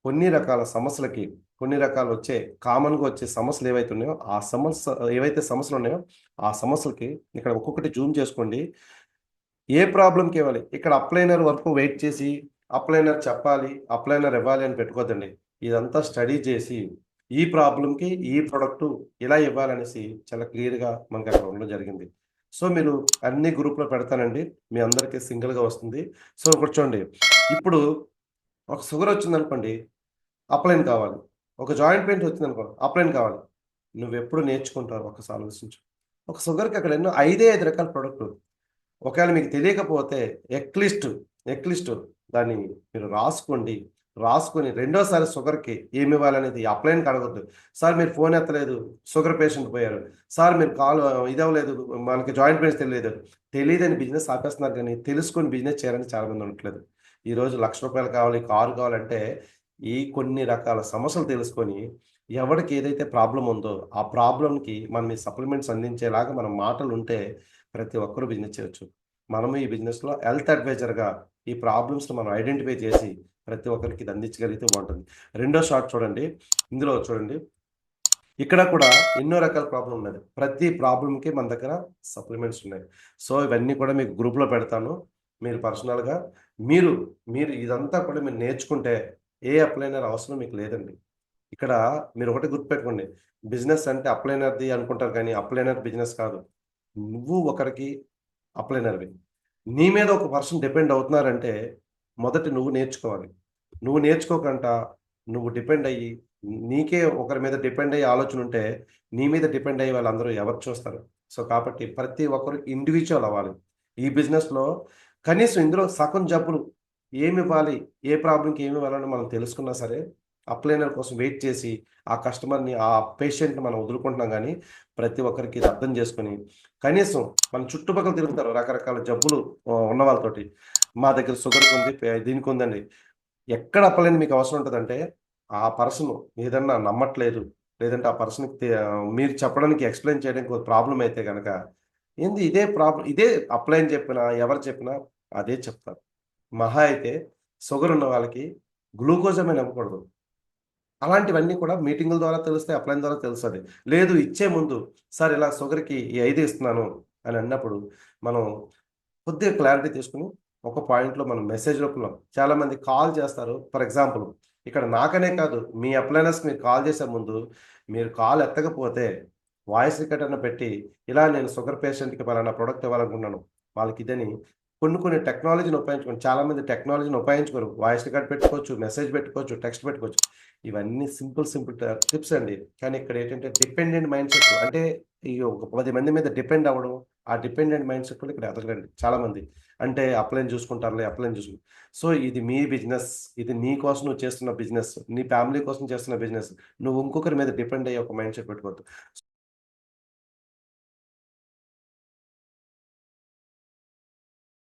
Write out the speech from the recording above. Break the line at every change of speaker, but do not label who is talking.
కొన్ని రకాల సమస్యలకి, కొన్ని రకాలు కామన్‌గా వచ్చే సమస్యలు ఏవైతే ఉన్నాయో, ఏవైతే సమస్యలున్నాయో, ఆ సమస్యలకి ఇక్కడ ఒక్కొక్కటి జూమ్ చేసుకోండి. ఏ ప్రాబ్లమ్‌కి ఇవ్వాలి. ఇక్కడ అప్లైనర్ వరకు వెయిట్ చేసి, అప్లైనర్ చెప్పాలి, అప్లైనర్ ఇవ్వాలి అని పెట్టుకోవద్దండి. ఇదంతా స్టడీ చేసి, ఈ ప్రాబ్లమ్‌కి ఈ ప్రొడక్టు ఇలా ఇవ్వాలనేసి చాలా క్లియర్‌గా మనకక్కడ ఉండడం జరిగింది. సో, మీరు అన్ని గ్రూప్‌లో పెడతానండి. మీ అందరికి సింగిల్‌గా వస్తుంది. సో, ఇక్కడ చూడండి. ఇప్పుడు ఒక షుగరొచ్చిందనుకోండి, అప్లైన్ కావాలి. ఒక జాయింట్ పెయిన్ వచ్చిందనుకో, అప్లైన్ కావాలి. నువ్వెప్పుడు నేర్చుకుంటావు ఒక్కసారి ఆలోచించు. ఒక షుగర్‌కి అక్కడ ఎన్నో 5 రకాల ప్రొడక్టులు. ఒకవేళ మీకు తెలియకపోతే ఎక్లిస్ట్ దాన్ని మీరు రాసుకోండి. రాసుకొని రెండోసారి షుగర్‌కి ఏమివ్వాలనేది అప్లైన్‌కి అడగొద్దు. సార్ మీరు ఫోన్ ఎత్తలేదు. షుగర్ పేషెంట్ పోయారు. సార్ మీరు కాల్ ఇదవ్వలేదు. మనకి జాయింట్ పెయిన్స్ తెలియలేదు. తెలీదని బిజినెస్ ఆపేస్తున్నారు గానీ, తెలుసుకొని బిజినెస్ చేయాలని చాలా మంది ఉండట్లేదు. ఈరోజు రూ. 1,00,000 కావాలి, కారు కావాలంటే ఈ కొన్ని రకాల సమస్యలు తెలుసుకొని, ఎవడికి ఏదైతే ప్రాబ్లమ్ ఉందో, ఆ ప్రాబ్లమ్‌కి మనం ఈ సప్లిమెంట్స్ అందించేలాగా మన మాటలుంటే ప్రతి ఒక్కరు బిజినెస్ చేయొచ్చు. మనము ఈ బిజినెస్‌లో హెల్త్ అడ్వైజర్‌గా ఈ ప్రాబ్లమ్స్‌ని మనం ఐడెంటిఫై చేసి ప్రతి ఒక్కరికి ఇది అందించగలిగితే బావుంటుంది. రెండో షార్ట్ చూడండి. ఇందులో చూడండి. ఇక్కడ కూడా ఎన్నో రకాల ప్రాబ్లమ్ ఉన్నది. ప్రతి ప్రాబ్లమ్‌కి మన దగ్గర సప్లిమెంట్స్ ఉన్నాయి. సో, ఇవన్నీ కూడా మీకు గ్రూప్‌లో పెడతాను. మీరు పర్సనల్‌గా మీరు, మీరు ఇదంతా కూడా మీరు నేర్చుకుంటే ఏ అప్లైనర్ అవసరం మీకు లేదండి. ఇక్కడ మీరొకటి గుర్తుపెట్టుకోండి. బిజినెస్ అంటే అప్లైనర్‌ది అనుకుంటారు కానీ, అప్లైనర్ బిజినెస్ కాదు. నువ్వు ఒకరికి అప్లైనర్‌వి. నీ మీద ఒక పర్సన్ డిపెండ్ అవుతున్నారంటే, మొదట నువ్వు నేర్చుకోవాలి. నువ్వు నేర్చుకోకుండా, నువ్వు డిపెండ్ అయ్యి, నీకే ఒకరి మీద డిపెండ్ అయ్యే ఆలోచనుంటే, నీ మీద డిపెండ్ అయ్యే వాళ్ళందరూ ఎవరు చూస్తారు? సో, కాబట్టి ప్రతి ఒక్కరు ఇండివిడ్యువల్ అవ్వాలి. ఈ బిజినెస్‌లో కనీసం ఇందులో సగం జబ్బులు ఏమివ్వాలి? ఏ ప్రాబ్లమ్‌కి ఏమివ్వాలని మనం తెలుసుకున్నా సరే, అప్లైనర్ కోసం వెయిట్ చేసి, ఆ కస్టమర్‌ని, ఆ పేషెంట్‌ని మనం వదులుకుంటున్నాం గానీ, ప్రతి ఒక్కరికి ఇది అర్థం చేసుకొని, కనీసం మన చుట్టుపక్కల తిరుగుతారు రకరకాల జబ్బులు ఉన్న వాళ్ళతోటి. మా దగ్గర షుగర్‌కుంది, దీనికుందండి. ఎక్కడ అప్పలేని మీకు అవసరం ఉంటదంటే, ఆ పర్సన్ ఏదన్నా నమ్మట్లేదు, లేదంటే ఆ పర్సన్‌కి మీరు చెప్పడానికి ఎక్స్‌ప్లెయిన్ చేయడానికి ఒక ప్రాబ్లమ్ అయితే గనక, ఏంది ఇదే అప్లైన్ చెప్పినా, ఎవరు చెప్పినా అదే చెప్తారు. మహా అయితే షుగర్ ఉన్న వాళ్ళకి గ్లూకోజామైన్ ఇవ్వకూడదు. అలాంటివన్నీ కూడా మీటింగుల ద్వారా తెలుస్తాయి. అప్లైన్ ద్వారా తెలుస్తది. లేదు ఇచ్చే ముందు సార్ ఇలా షుగర్‌కి ఈ 5 ఇస్తున్నాను అని అన్నప్పుడు, మనం కొద్దిగా క్లారిటీ తీసుకొని, ఒక పాయింట్‌లో మనం మెసేజ్ రూపంలో చాలామంది కాల్ చేస్తారు. ఫర్ ఎగ్జాంపుల్ ఇక్కడ నాకనే కాదు, మీ అప్లైనర్స్‌కి మీరు కాల్ చేసే ముందు, మీరు కాల్ ఎత్తకపోతే వాయిస్ రికార్డ్ అన్నా పెట్టి, ఇలా నేను షుగర్ పేషెంట్‌కి పలానా ప్రొడక్ట్ ఇవ్వాలనుకుంటున్నాను. వాళ్ళకిదని కొన్ని టెక్నాలజీని ఉపయోగించుకొని చాలామంది టెక్నాలజీని ఉపయోగించుకోరు. వాయిస్ రికార్డ్ పెట్టుకోవచ్చు, మెసేజ్ పెట్టుకోవచ్చు, టెక్స్ట్ పెట్టుకోవచ్చు. ఇవన్నీ సింపుల్ టిప్స్ అండి. కానీ ఇక్కడేంటంటే డిపెండెంట్ మైండ్‌సెట్ అంటే ఈ ఒక 10 మంది మీద డిపెండ్ అవ్వడం, ఆ డిపెండెంట్ మైండ్‌సెట్ కూడా ఇక్కడ ఎదగరండి చాలామంది. అంటే అప్లైని చూసుకుంటారులే, అప్లైని చూసుకుంటారు. సో, ఇది మీ బిజినెస్. ఇది నీ కోసం నువ్వు చేస్తున్న బిజినెస్. నీ ఫ్యామిలీ కోసం చేస్తున్న బిజినెస్. నువ్వు ఇంకొకరి మీద డిపెండ్ అయ్యే ఒక మైండ్‌సెట్ పెట్టుకోవద్దు.